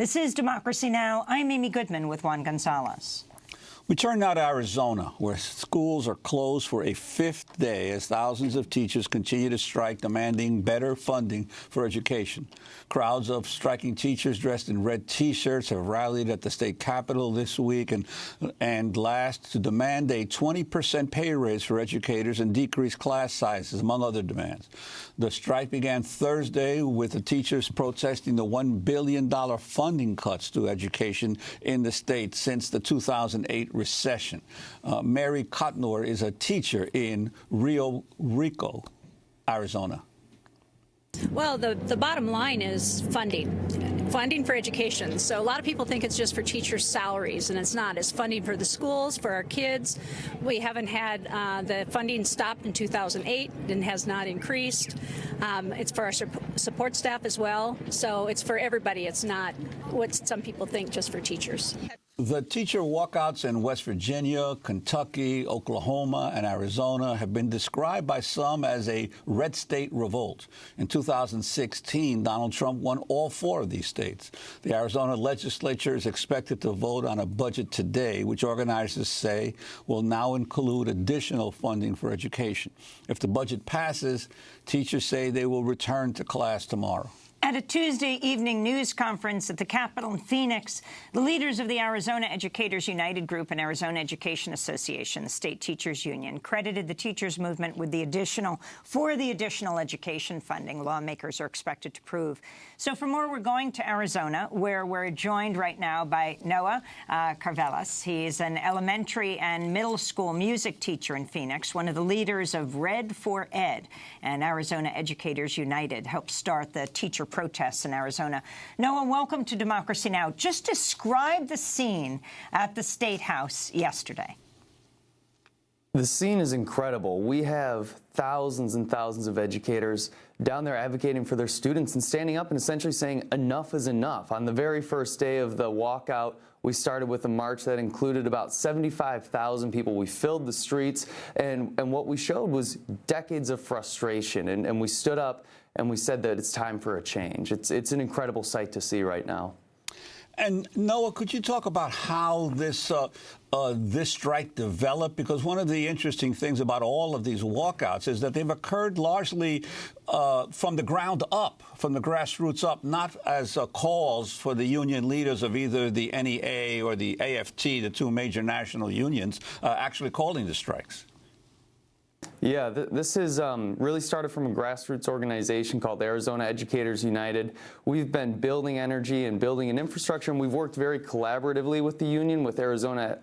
This is Democracy Now! I'm Amy Goodman with Juan Gonzalez. We turn now to Arizona, where schools are closed for a fifth day as thousands of teachers continue to strike, demanding better funding for education. Crowds of striking teachers dressed in red T-shirts have rallied at the state capitol this week and last to demand a 20% pay raise for educators and decreased class sizes, among other demands. The strike began Thursday with the teachers protesting the $1 billion funding cuts to education in the state since the 2008 recession. Mary Cotnor is a teacher in Rio Rico, Arizona. Well, the bottom line is funding for education. So a lot of people think it's just for teachers' salaries, and it's not. It's funding for the schools, for our kids. We haven't had the funding stopped in 2008 and has not increased. It's for our support staff as well. So it's for everybody. It's not what some people think just for teachers. The teacher walkouts in West Virginia, Kentucky, Oklahoma, and Arizona have been described by some as a red state revolt. In 2016, Donald Trump won all four of these states. The Arizona legislature is expected to vote on a budget today, which organizers say will now include additional funding for education. If the budget passes, teachers say they will return to class tomorrow. At a Tuesday evening news conference at the Capitol in Phoenix, the leaders of the Arizona Educators United Group and Arizona Education Association, the state teachers union, credited the teachers movement with the additional education funding lawmakers are expected to approve. So for more, we're going to Arizona, where we're joined right now by Noah Carvelis. He's an elementary and middle school music teacher in Phoenix, one of the leaders of Red for Ed, and Arizona Educators United helped start the teacher protests in Arizona. Noah, welcome to Democracy Now! Just describe the scene at the State House yesterday. The scene is incredible. We have thousands and thousands of educators down there advocating for their students and standing up and essentially saying enough is enough. On the very first day of the walkout, we started with a march that included about 75,000 people. We filled the streets, and what we showed was decades of frustration, and we stood up and we said that it's time for a change. It's an incredible sight to see right now. And Noah, could you talk about how this strike developed? Because one of the interesting things about all of these walkouts is that they've occurred largely from the ground up, from the grassroots up, not as calls for the union leaders of either the NEA or the AFT, the two major national unions, actually calling the strikes. Yeah, this is really started from a grassroots organization called Arizona Educators United. We've been building energy and building an infrastructure, and we've worked very collaboratively with the union, with Arizona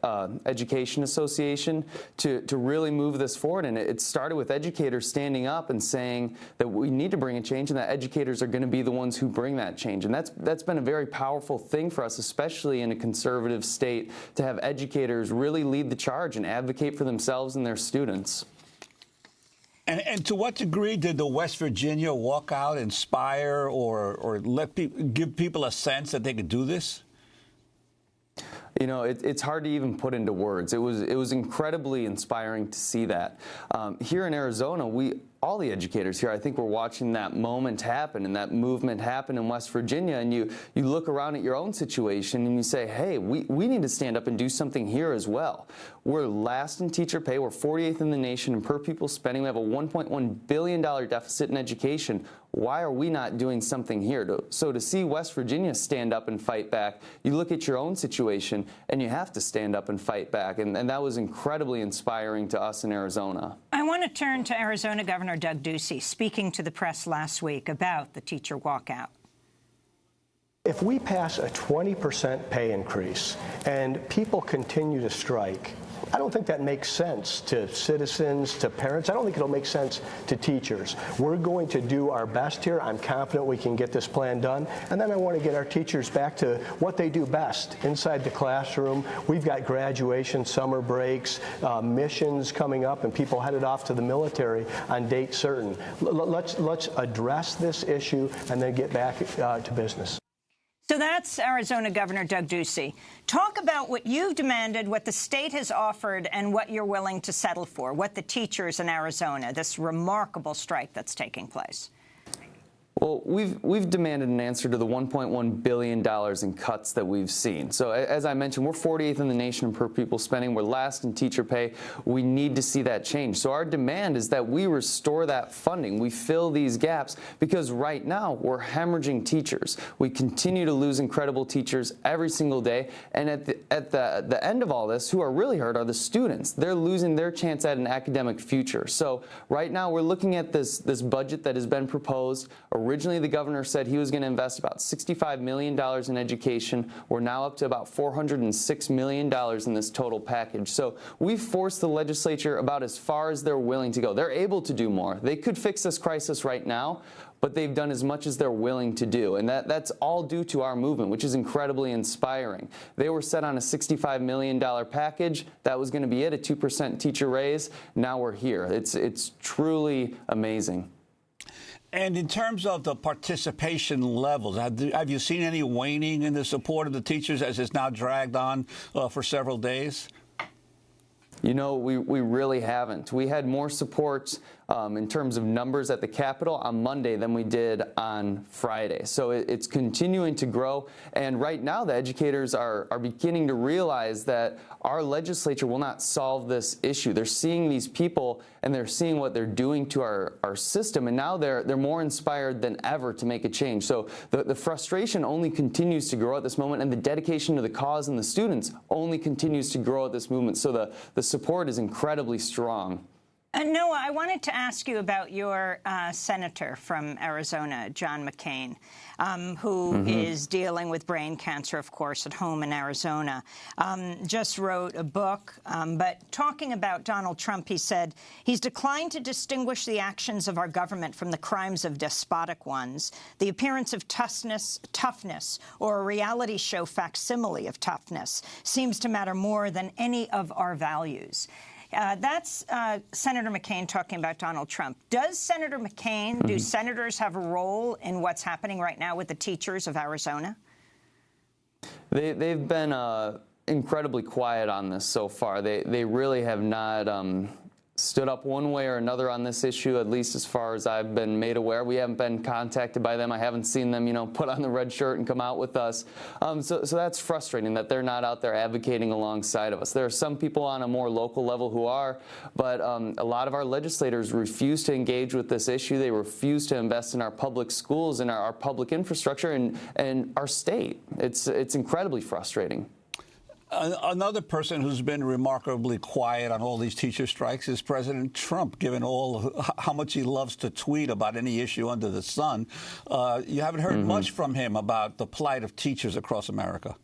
Education Association, to really move this forward. And it started with educators standing up and saying that we need to bring a change, and that educators are going to be the ones who bring that change. And that's been a very powerful thing for us, especially in a conservative state, to have educators really lead the charge and advocate for themselves and their students. And to what degree did the West Virginia walkout inspire or give people a sense that they could do this? You know, it's hard to even put into words. It was incredibly inspiring to see that. Here in Arizona, all the educators here, I think we're watching that moment happen and that movement happen in West Virginia, and you look around at your own situation and you say, hey, we need to stand up and do something here as well. We're last in teacher pay. We're 48th in the nation in per pupil spending. We have a $1.1 billion deficit in education. Why are we not doing something here? So to see West Virginia stand up and fight back, you look at your own situation and you have to stand up and fight back. And that was incredibly inspiring to us in Arizona. I want to turn to Arizona Governor Doug Ducey speaking to the press last week about the teacher walkout. If we pass a 20% pay increase and people continue to strike, I don't think that makes sense to citizens, to parents. I don't think it'll make sense to teachers. We're going to do our best here. I'm confident we can get this plan done. And then I want to get our teachers back to what they do best inside the classroom. We've got graduation, summer breaks, missions coming up, and people headed off to the military on date certain. Let's address this issue and then get back to business. So that's Arizona Governor Doug Ducey. Talk about what you've demanded, what the state has offered, and what you're willing to settle for, what the teachers in Arizona, this remarkable strike that's taking place. Well, we've demanded an answer to the $1.1 billion in cuts that we've seen. So as I mentioned, we're 48th in the nation per pupil spending. We're last in teacher pay. We need to see that change. So our demand is that we restore that funding. We fill these gaps because right now we're hemorrhaging teachers. We continue to lose incredible teachers every single day. And at the end of all this, who are really hurt are the students. They're losing their chance at an academic future. So right now we're looking at this budget that has been proposed. Originally, the governor said he was going to invest about $65 million in education. We're now up to about $406 million in this total package. So we've forced the legislature about as far as they're willing to go. They're able to do more. They could fix this crisis right now, but they've done as much as they're willing to do. And that's all due to our movement, which is incredibly inspiring. They were set on a $65 million package. That was going to be it, a 2% teacher raise. Now we're here. It's truly amazing. And in terms of the participation levels, have you seen any waning in the support of the teachers as it's now dragged on for several days? You know, we really haven't. We had more support in terms of numbers at the Capitol on Monday than we did on Friday. So it's continuing to grow. And right now, the educators are beginning to realize that our legislature will not solve this issue. They're seeing these people and they're seeing what they're doing to our system. And now they're more inspired than ever to make a change. So the frustration only continues to grow at this moment, and the dedication to the cause and the students only continues to grow at this movement. So the support is incredibly strong. Noah, I wanted to ask you about your senator from Arizona, John McCain, who is dealing with brain cancer, of course, at home in Arizona. Just wrote a book, but talking about Donald Trump, he said, he's declined to distinguish the actions of our government from the crimes of despotic ones. The appearance of toughness, or a reality show facsimile of toughness seems to matter more than any of our values. That's Senator McCain talking about Donald Trump. Does Senator McCain, do senators have a role in what's happening right now with the teachers of Arizona? They've been incredibly quiet on this so far. They really have not stood up one way or another on this issue, at least as far as I've been made aware. We haven't been contacted by them. I haven't seen them, put on the red shirt and come out with us. So that's frustrating that they're not out there advocating alongside of us. There are some people on a more local level who are, but a lot of our legislators refuse to engage with this issue. They refuse to invest in our public schools and our public infrastructure and our state. It's incredibly frustrating. Another person who's been remarkably quiet on all these teacher strikes is President Trump, given how much he loves to tweet about any issue under the sun. You haven't heard much from him about the plight of teachers across America.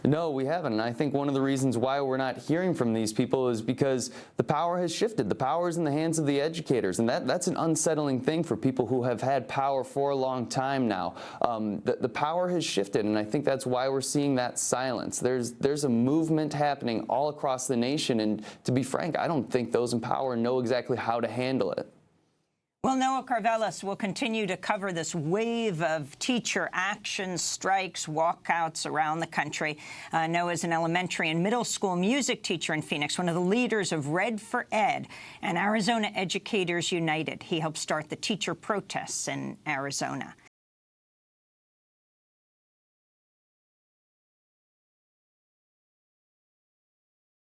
No, we haven't. And I think one of the reasons why we're not hearing from these people is because the power has shifted. The power is in the hands of the educators, and that's an unsettling thing for people who have had power for a long time now. The power has shifted, and I think that's why we're seeing that silence. There's a movement happening all across the nation, and to be frank, I don't think those in power know exactly how to handle it. Well, Noah Carvelis will continue to cover this wave of teacher actions, strikes, walkouts around the country. Noah is an elementary and middle school music teacher in Phoenix, one of the leaders of Red for Ed and Arizona Educators United. He helped start the teacher protests in Arizona.